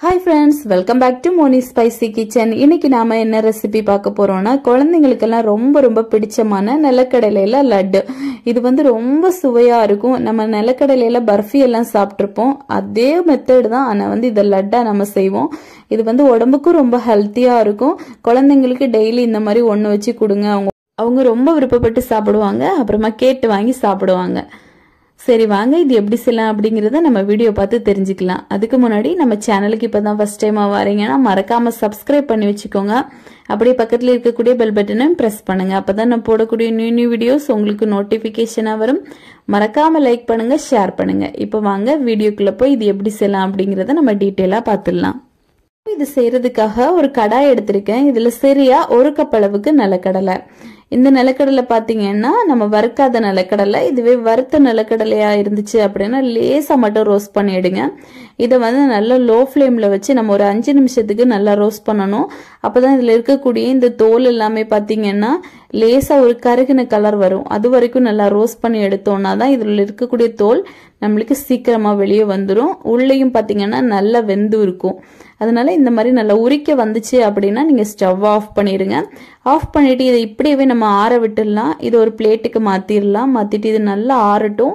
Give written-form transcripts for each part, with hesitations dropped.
Hi friends, welcome back to Moni's Spicy Kitchen. இன்னைக்கு நாம என்ன ரெசிபி பார்க்க போறோம்னா குழந்தைகளுக்கெல்லாம் ரொம்ப பிடிச்சமான நிலக்கடலையில லட்டு. இது வந்து ரொம்ப சுவையா இருக்கும். நம்ம நிலக்கடலையில பர்ஃபி எல்லாம் சாப்பிட்டிருப்போம். அதே மெத்தட் தான். ஆனா வந்து இத லட்டா நம்ம செய்வோம். இது வந்து உடம்புக்கு ரொம்ப ஹெல்த்தியா இருக்கும். குழந்தைங்களுக்கு டெய்லி இந்த மாதிரி ஒண்ணு வச்சு கொடுங்க. அவங்க ரொம்ப விருப்பப்பட்டு சாப்பிடுவாங்க. அப்புறமா கேட்டு வாங்கி சாப்பிடுவாங்க. சரி வாங்க இது எப்படி செய்யலாம் அப்படிங்கறத நம்ம வீடியோ பார்த்து தெரிஞ்சுக்கலாம். அதுக்கு முன்னாடி நம்ம சேனலுக்கு இப்பதான் ஃபர்ஸ்ட் டைமா வரீங்கன்னா மறக்காம சப்ஸ்கிரைப் பண்ணி வச்சுக்கோங்க. அப்படியே பக்கத்துல இருக்கக்கூடிய பெல் பட்டனையும் பிரஸ் பண்ணுங்க. அப்பதான் நான் போடக்கூடிய நியூ வீடியோஸ் உங்களுக்கு நோட்டிபிகேஷனா வரும். மறக்காம லைக் பண்ணுங்க, ஷேர் பண்ணுங்க. இப்போ வாங்க வீடியோக்குள்ள போய் இது எப்படி செய்யலாம் அப்படிங்கறத நம்ம டீடைலா பார்த்துடலாம். இது செய்யறதுக்காக ஒரு கடாய் எடுத்திருக்கேன். இதுல சரியா 1 கப் அளவுக்கு நிலக்கடலை. இந்த நிலக்கடலை பாத்தீங்கன்னா நம்ம வறுக்காத நிலக்கடலை. இதுவே வறுத்த நிலக்கடலையா இருந்துச்சு அப்படின்னா லேசா மட்டும் ரோஸ்ட் பண்ணிடுங்க. இதை வந்து நல்லா லோ ஃப்ளேம்ல வச்சு நம்ம ஒரு 5 நிமிஷத்துக்கு நல்லா ரோஸ்ட் பண்ணணும். அப்பதான் இதுல இருக்கக்கூடிய இந்த தோல் எல்லாமே பாத்தீங்கன்னா லேசா ஒரு கருகின கலர் வரும். அது வரைக்கும் நல்லா ரோஸ்ட் பண்ணி எடுத்தோம்னா தான் இதுல இருக்கக்கூடிய தோல் நம்மளுக்கு சீக்கிரமா வெளியே வந்துடும். உள்ளேயும் பாத்தீங்கன்னா நல்லா வெந்து இருக்கும். அதனால இந்த மாதிரி நல்லா உரிக்க வந்துச்சு அப்படின்னா நீங்க ஸ்டவ் ஆஃப் பண்ணிடுங்க. ஆஃப் பண்ணிட்டு இதை இப்படியே நம்ம ஆற விட்டுடலாம். இது ஒரு பிளேட்டுக்கு மாத்திரலாம். மாத்திட்டு இது நல்லா ஆறட்டும்.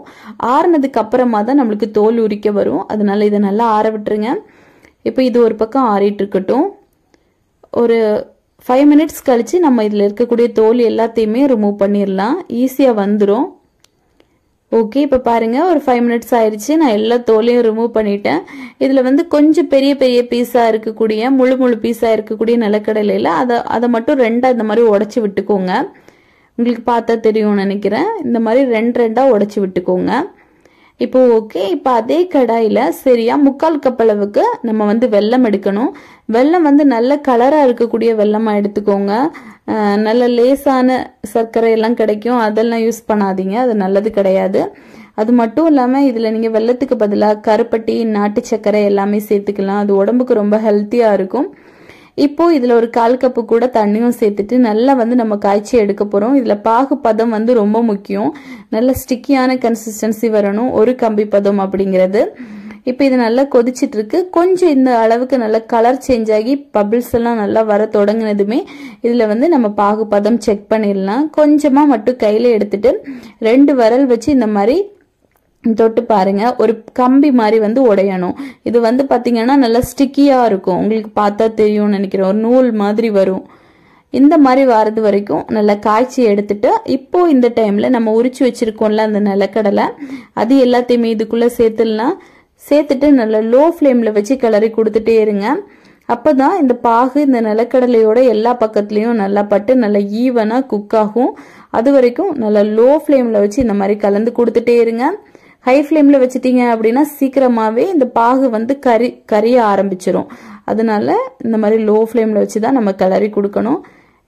ஆறுனதுக்கு அப்புறமா தான் நம்மளுக்கு தோல் உரிக்க வரும். அதனால இதை நல்லா ஆற விட்டுருங்க. இப்போ இது ஒரு பக்கம் ஆறிட்டு இருக்கட்டும். ஒரு 5 மினிட்ஸ் கழிச்சு நம்ம இதுல இருக்கக்கூடிய தோல் எல்லாத்தையுமே ரிமூவ் பண்ணிடலாம். ஈஸியா வந்துடும். ஓகே, இப்போ பாருங்க ஒரு 5 மினிட்ஸ் ஆயிடுச்சு. நான் எல்லா தோலையும் ரிமூவ் பண்ணிட்டேன். இதுல வந்து கொஞ்சம் பெரிய பீஸா இருக்கக்கூடிய முழு பீஸா இருக்கக்கூடிய நிலக்கடலையில அதை மட்டும் ரெண்டா இந்த மாதிரி உடைச்சு விட்டுக்கோங்க. உங்களுக்கு பார்த்தா தெரியும் நினைக்கிறேன். இந்த மாதிரி ரெண்டா உடைச்சு விட்டுக்கோங்க. இப்போ ஓகே, இப்போ அதே கடாயில சரியா 3/4 கப் அளவுக்கு நம்ம வந்து வெல்லம் எடுக்கணும். வெல்லம் வந்து நல்ல கலரா இருக்கக்கூடிய வெல்லமா எடுத்துக்கோங்க. நல்ல லேசான சர்க்கரை எல்லாம் கிடைக்கும். அதெல்லாம் யூஸ் பண்ணாதீங்க, அது நல்லது கிடையாது. அது மட்டும் இல்லாம இதுல நீங்க வெல்லத்துக்கு பதிலாக கருப்பட்டி, நாட்டு சர்க்கரை எல்லாமே சேர்த்துக்கலாம். அது உடம்புக்கு ரொம்ப ஹெல்த்தியா இருக்கும். இப்போ இதுல ஒரு 1/4 கப்பு கூட தண்ணியும் சேர்த்துட்டு நல்லா வந்து நம்ம காய்ச்சி எடுக்க போறோம். இதுல பாகு பதம் வந்து ரொம்ப முக்கியம். நல்ல ஸ்டிக்கியான கன்சிஸ்டன்சி வரணும், ஒரு கம்பி பதம் அப்படிங்கிறது. இப்போ இது நல்லா கொதிச்சிட்டு இருக்கு. கொஞ்சம் இந்த அளவுக்கு நல்ல கலர் சேஞ்ச் ஆகி பபிள்ஸ் எல்லாம் நல்லா வர தொடங்கினதுமே இதுல வந்து நம்ம பாகு பதம் செக் பண்ணிடலாம். கொஞ்சமா மட்டும் கையில எடுத்துட்டு 2 விரல் வச்சு இந்த மாதிரி தொட்டு பாருங்க. ஒரு கம்பி மாதிரி வந்து உடையணும். இது வந்து பாத்தீங்கன்னா நல்லா ஸ்டிக்கியா இருக்கும். உங்களுக்கு பார்த்தா தெரியும்னு நினைக்கிறேன். ஒரு நூல் மாதிரி வரும். இந்த மாதிரி வரது வரைக்கும் நல்லா காய்ச்சி எடுத்துட்டு இப்போ இந்த டைம்ல நம்ம உரிச்சு வச்சிருக்கோம்ல அந்த நிலக்கடலை, அது எல்லாத்தையுமே இதுக்குள்ள சேர்த்துடலாம். சேர்த்துட்டு நல்லா லோ ஃப்ளேம்ல வச்சு கிளறி கொடுத்துட்டே இருங்க. அப்பதான் இந்த பாகு இந்த நிலக்கடலையோட எல்லா பக்கத்துலயும் நல்லா பட்டு நல்லா ஈவனா குக் ஆகும். அது வரைக்கும் நல்லா லோ ஃப்ளேம்ல வச்சு இந்த மாதிரி கலந்து கொடுத்துட்டே இருங்க. ஹை ஃப்ளேம்ல வச்சிட்டீங்க அப்படின்னா சீக்கிரமாவே இந்த பாகு வந்து கரிய ஆரம்பிச்சிரும். அதனால இந்த மாதிரி லோ ஃப்ளேம்ல வச்சுதான் நம்ம கிளறி கொடுக்கணும்.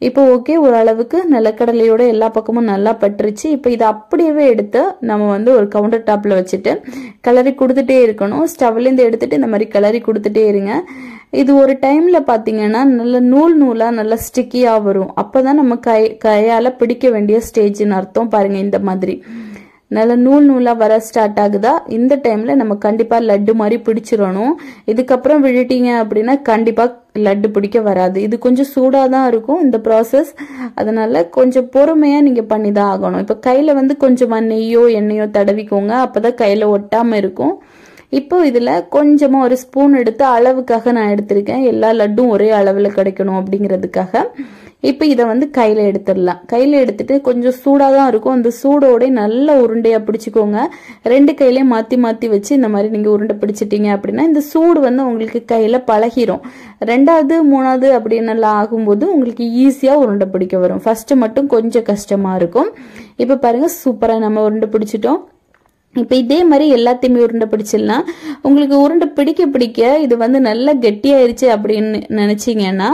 இப்போ ஓகே, ஓரளவுக்கு நிலக்கடலையோட எல்லா பக்கமும் நல்லா பட்டுருச்சு. இப்போ இதை அப்படியே எடுத்து நம்ம வந்து ஒரு கவுண்டர் டாப்ல வச்சுட்டு கிளறி கொடுத்துட்டே இருக்கணும். ஸ்டவ்ல இருந்து எடுத்துட்டு இந்த மாதிரி கிளறி கொடுத்துட்டே இருங்க. இது ஒரு டைம்ல பாத்தீங்கன்னா நல்ல நூலா நல்லா ஸ்டிக்கியா வரும். அப்பதான் நம்ம கையால பிடிக்க வேண்டிய ஸ்டேஜ்னு அர்த்தம். பாருங்க இந்த மாதிரி நல்ல நூலா வர ஸ்டார்ட் ஆகுதா, இந்த டைம்ல நம்ம கண்டிப்பா லட்டு மாதிரி பிடிச்சிடணும். இதுக்கப்புறம் விழுட்டீங்க அப்படின்னா கண்டிப்பா லட்டு பிடிக்க வராது. இது கொஞ்சம் சூடாதான் இருக்கும் இந்த ப்ராசஸ். அதனால கொஞ்சம் பொறுமையா நீங்க பண்ணிதான் ஆகணும். இப்ப கையில வந்து கொஞ்சமா நெய்யோ எண்ணெயோ தடவிக்கோங்க. அப்பதான் கையில ஒட்டாம இருக்கும். இப்போ இதுல கொஞ்சமா ஒரு ஸ்பூன் எடுத்து அளவுக்காக நான் எடுத்திருக்கேன். எல்லா லட்டும் ஒரே அளவுல கிடைக்கணும் அப்படிங்கிறதுக்காக. இப்போ இதை வந்து கையில எடுத்துடலாம். கையில எடுத்துட்டு கொஞ்சம் சூடாதான் இருக்கும். அந்த சூடோட நல்ல உருண்டையா பிடிச்சிக்கோங்க. 2 கையிலயும் மாத்தி வச்சு இந்த மாதிரி நீங்க உருண்டை பிடிச்சிட்டீங்க அப்படின்னா இந்த சூடு வந்து உங்களுக்கு கையில பழகிரும். 2வது 3வது அப்படின்னு எல்லாம் ஆகும்போது உங்களுக்கு ஈஸியா உருண்டை பிடிக்க வரும். ஃபர்ஸ்ட் மட்டும் கொஞ்சம் கஷ்டமா இருக்கும். இப்ப பாருங்க சூப்பரா நம்ம உருண்டை பிடிச்சிட்டோம். இப்ப இதே மாதிரி எல்லாத்தையுமே உருண்டை பிடிச்சிடலாம். உங்களுக்கு உருண்டை பிடிக்க இது வந்து நல்லா கெட்டியாயிருச்சு அப்படின்னு நினைச்சீங்கன்னா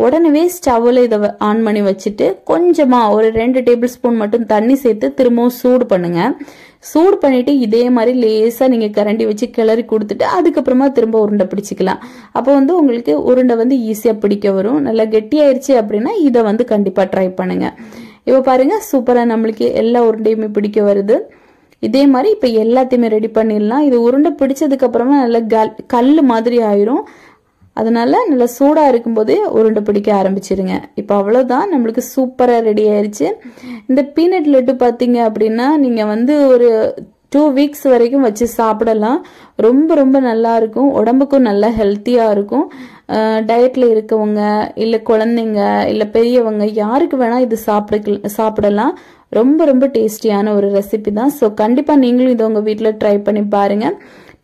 உடனே ஸ்டவ்ல இதை ஆன் பண்ணி வச்சுட்டு கொஞ்சமா ஒரு 2 டேபிள் ஸ்பூன் மட்டும் தண்ணி சேர்த்து திரும்பவும் சூடு பண்ணுங்க. சூடு பண்ணிட்டு இதே மாதிரி லேசா நீங்க கரண்டி வச்சு கிளறி கொடுத்துட்டு அதுக்கப்புறமா திரும்ப உருண்டை பிடிச்சிக்கலாம். அப்போ வந்து உங்களுக்கு உருண்டை வந்து ஈஸியா பிடிக்க வரும். நல்லா கெட்டியாயிருச்சு அப்படின்னா இதை வந்து கண்டிப்பா ட்ரை பண்ணுங்க. இப்ப பாருங்க சூப்பரா நம்மளுக்கு எல்லா உருண்டையுமே பிடிக்க வருது. இதே மாதிரி இப்ப எல்லாத்தையுமே ரெடி பண்ணிடலாம். இது உருண்டை பிடிச்சதுக்கு அப்புறமா நல்லா கல்லு மாதிரி ஆயிரும். அதனால நல்லா சூடா இருக்கும்போதே உருண்டை பிடிக்க ஆரம்பிச்சிருங்க. இப்போ அவ்வளவுதான், நம்மளுக்கு சூப்பரா ரெடி ஆயிருச்சு. இந்த பீனட் லட்டு பாத்தீங்க அப்படின்னா நீங்க வந்து ஒரு 2 வீக்ஸ் வரைக்கும் வச்சு சாப்பிடலாம். ரொம்ப ரொம்ப நல்லா இருக்கும், உடம்புக்கும் நல்லா ஹெல்த்தியா இருக்கும். டயட்ல இருக்கவங்க இல்ல குழந்தைங்க இல்ல பெரியவங்க யாருக்கு வேணா இது சாப்பிடலாம். ரொம்ப ரொம்ப டேஸ்டியான ஒரு ரெசிபி தான். ஸோ கண்டிப்பா நீங்களும் இதை உங்க வீட்டில் ட்ரை பண்ணி பாருங்க.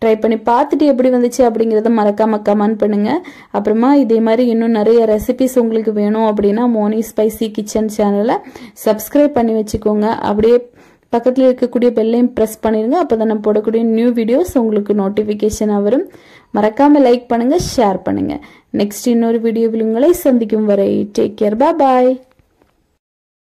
ட்ரை பண்ணி பார்த்துட்டு எப்படி வந்துச்சு அப்படிங்கிறத மறக்காம கமெண்ட் பண்ணுங்க. அப்புறமா இதே மாதிரி இன்னும் நிறைய ரெசிபிஸ் உங்களுக்கு வேணும் அப்படின்னா மோனி ஸ்பைசி கிச்சன் சேனலை சப்ஸ்கிரைப் பண்ணி வச்சுக்கோங்க. அப்படியே பக்கத்தில் இருக்கக்கூடிய பெல்லையும் ப்ரெஸ் பண்ணிடுங்க. அப்போ தான் நான் போடக்கூடிய நியூ வீடியோஸ் உங்களுக்கு நோட்டிஃபிகேஷனாக வரும். மறக்காம லைக் பண்ணுங்க, ஷேர் பண்ணுங்க. நெக்ஸ்ட் இன்னொரு வீடியோவில் உங்களை சந்திக்கும் வரை டேக் கேர், பாய்.